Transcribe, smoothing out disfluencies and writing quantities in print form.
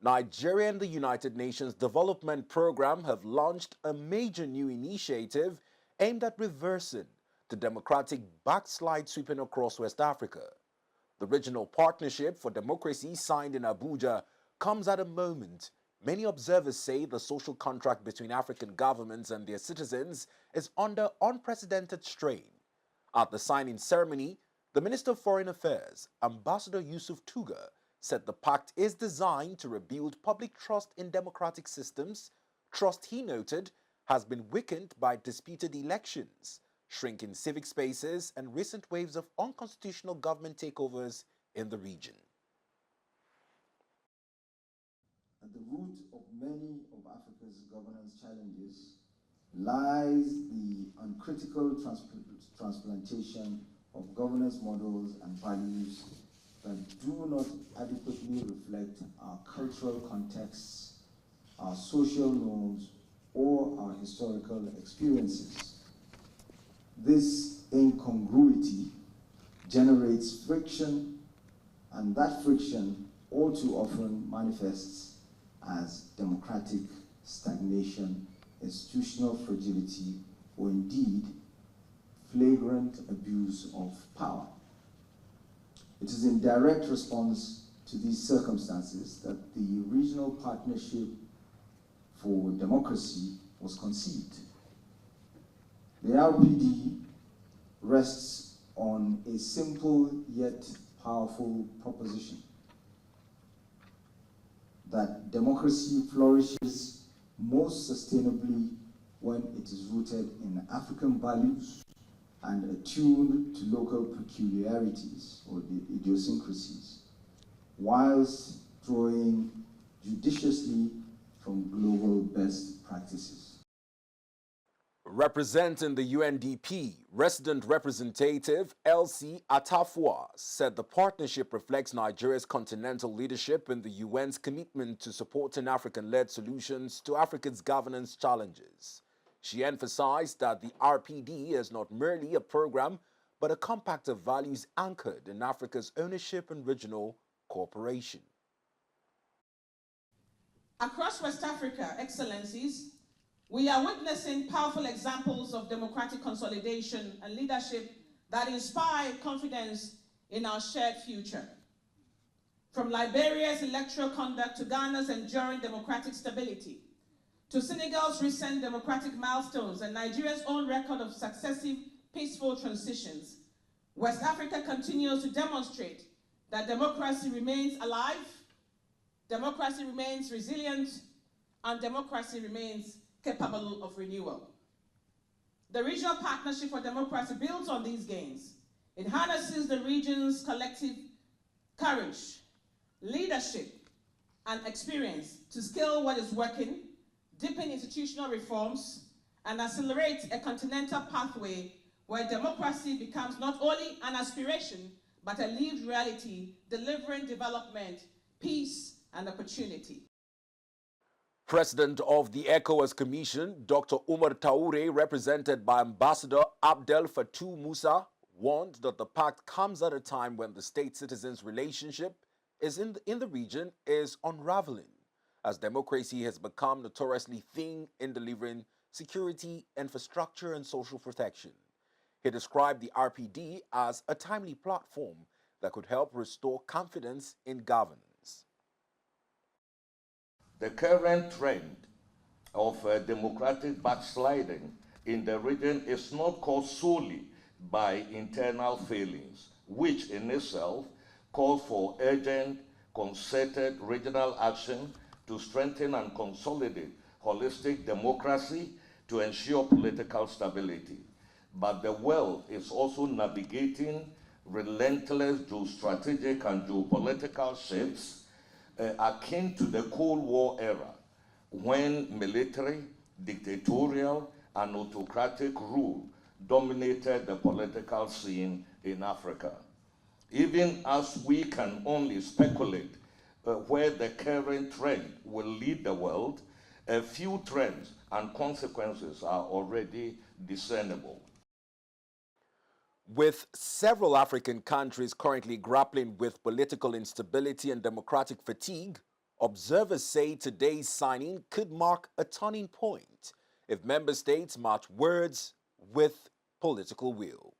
Nigeria and the United Nations Development Programme have launched a major new initiative aimed at reversing the democratic backslide sweeping across West Africa. The Regional Partnership for Democracy signed in Abuja comes at a moment many observers say the social contract between African governments and their citizens is under unprecedented strain. At the signing ceremony, the Minister of Foreign Affairs, Ambassador Yusuf Tuga, said the pact is designed to rebuild public trust in democratic systems, trust he noted has been weakened by disputed elections, shrinking civic spaces, and recent waves of unconstitutional government takeovers in the region. At the root of many of Africa's governance challenges lies the uncritical transplantation of governance models and values that do not adequately reflect our cultural contexts, our social norms, or our historical experiences. This incongruity generates friction, and that friction all too often manifests as democratic stagnation, institutional fragility, or indeed flagrant abuse of power. It is in direct response to these circumstances that the Regional Partnership for Democracy was conceived. The RPD rests on a simple yet powerful proposition that democracy flourishes most sustainably when it is rooted in African values and attuned to local peculiarities or the idiosyncrasies, whilst drawing judiciously from global best practices. Representing the UNDP, Resident Representative Elsie Atafua said the partnership reflects Nigeria's continental leadership in the UN's commitment to supporting African-led solutions to Africa's governance challenges. She emphasized that the RPD is not merely a program, but a compact of values anchored in Africa's ownership and regional cooperation. Across West Africa, Excellencies, we are witnessing powerful examples of democratic consolidation and leadership that inspire confidence in our shared future. From Liberia's electoral conduct to Ghana's enduring democratic stability, to Senegal's recent democratic milestones and Nigeria's own record of successive peaceful transitions, West Africa continues to demonstrate that democracy remains alive, democracy remains resilient, and democracy remains capable of renewal. The Regional Partnership for Democracy builds on these gains. It harnesses the region's collective courage, leadership, and experience to scale what is working, deepen institutional reforms, and accelerate a continental pathway where democracy becomes not only an aspiration, but a lived reality, delivering development, peace, and opportunity. President of the ECOWAS Commission, Dr. Umar Taure, represented by Ambassador Abdel Fattah Musa, warned that the pact comes at a time when the state-citizens relationship in the region is unraveling, as democracy has become notoriously thin in delivering security, infrastructure, and social protection. He described the RPD as a timely platform that could help restore confidence in governance. The current trend of democratic backsliding in the region is not caused solely by internal failings, which in itself calls for urgent, concerted regional action to strengthen and consolidate holistic democracy to ensure political stability. But the world is also navigating relentless geostrategic and geopolitical shifts akin to the Cold War era, when military, dictatorial, and autocratic rule dominated the political scene in Africa. Even as we can only speculate where the current trend will lead the world, a few trends and consequences are already discernible. With several African countries currently grappling with political instability and democratic fatigue, Observers say today's signing could mark a turning point if member states match words with political will.